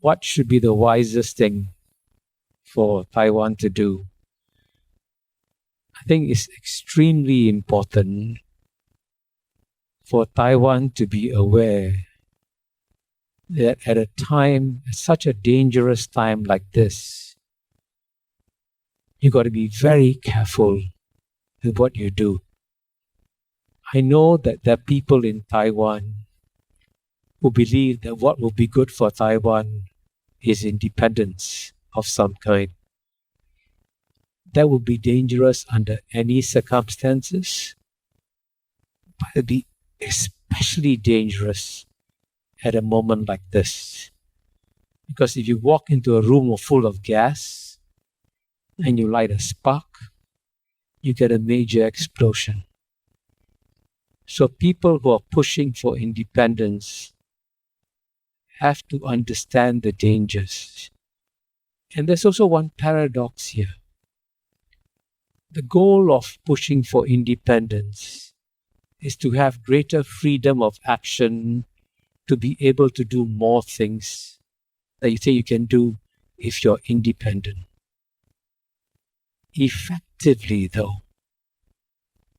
what should be the wisest thing for Taiwan to do? I think it's extremely important for Taiwan to be aware that at a time, such a dangerous time like this, you got to be very careful with what you do. I know that there are people in Taiwan who believe that what will be good for Taiwan is independence of some kind. That would be dangerous under any circumstances, but it would be especially dangerous at a moment like this. Because if you walk into a room full of gas and you light a spark, you get a major explosion. So people who are pushing for independence have to understand the dangers. And there's also one paradox here. The goal of pushing for independence is to have greater freedom of action, to be able to do more things that you say you can do if you're independent. Effectively, though,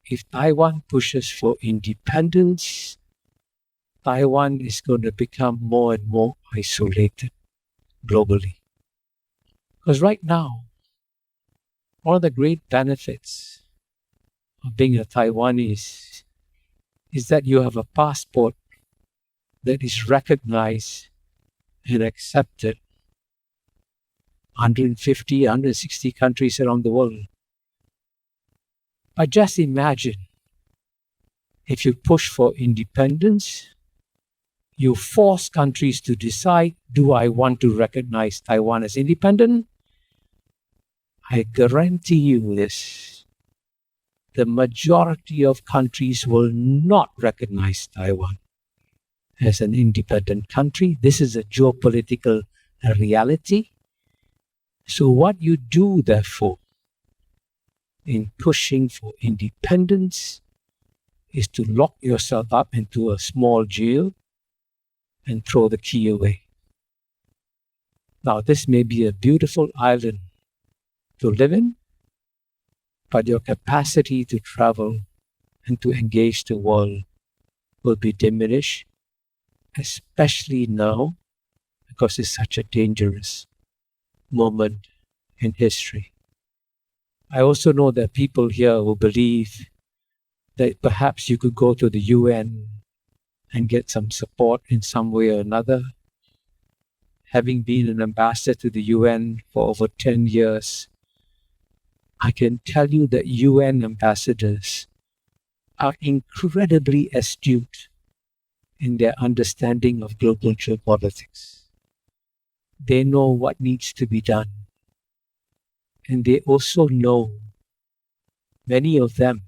if Taiwan pushes for independence, Taiwan is going to become more and more isolated globally. Because right now, one of the great benefits of being a Taiwanese is that you have a passport that is recognized and accepted 150, 160 countries around the world. But just imagine, if you push for independence, you force countries to decide, do I want to recognize Taiwan as independent? I guarantee you this, the majority of countries will not recognize Taiwan as an independent country. This is a geopolitical reality. So what you do, therefore, in pushing for independence is to lock yourself up into a small jail and throw the key away. Now, this may be a beautiful island to live in, but your capacity to travel and to engage the world will be diminished, especially now, because it's such a dangerous moment in history. I also know that people here who believe that perhaps you could go to the UN and get some support in some way or another. Having been an ambassador to the UN for over 10 years, I can tell you that UN ambassadors are incredibly astute in their understanding of global geopolitics. They know what needs to be done. And they also know, many of them,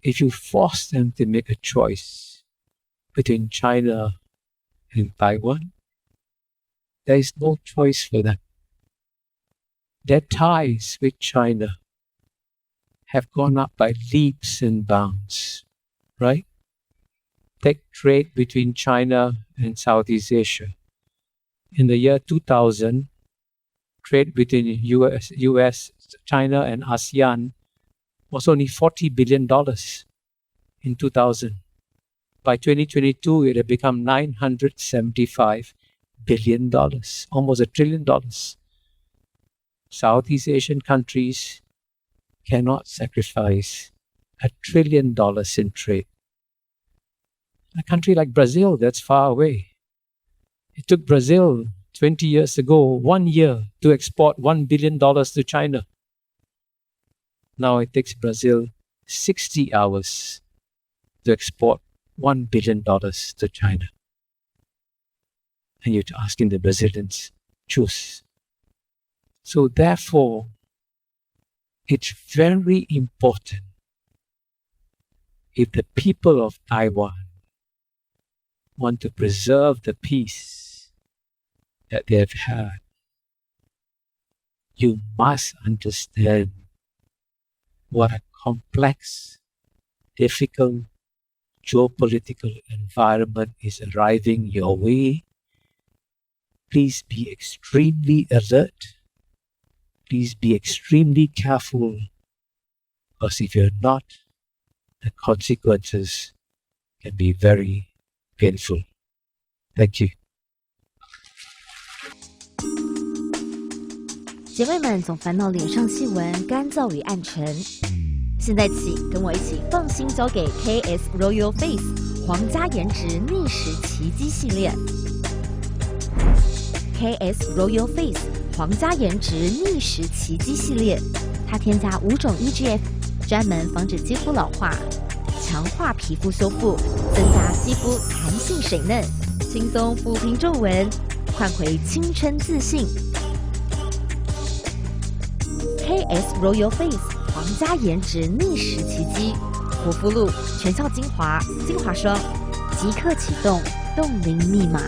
if you force them to make a choice between China and Taiwan, there is no choice for them. Their ties with China have gone up by leaps and bounds, right? Take trade between China and Southeast Asia. In the year 2000, trade between US, China, and ASEAN was only $40 billion in 2000. By 2022, it had become $975 billion, almost $1 trillion. Southeast Asian countries cannot sacrifice $1 trillion in trade. A country like Brazil, that's far away. It took Brazil 20 years ago, 1 year, to export $1 billion to China. Now it takes Brazil 60 hours to export $1 billion to China. And you're asking the Brazilians, choose. So therefore, it's very important if the people of Taiwan want to preserve the peace that they have had, you must understand what a complex, difficult geopolitical environment is arriving your way, please be extremely alert. Please be extremely careful, because if you're not, the consequences can be very painful. Thank you. 姐妹们总烦恼脸上细纹、干燥与暗沉，现在起跟我一起放心交给 KS Royal Face 皇家颜值逆时奇迹系列。KS Royal Face 皇家颜值逆时奇迹系列，它添加5种 EGF， 专门防止肌肤老化，强化皮肤修复，增加肌肤弹性水嫩，轻松抚平皱纹，换回青春自信。KS Royal Face 皇家颜值逆时奇迹，护肤露、全效精华、精华霜，即刻启动冻龄密码。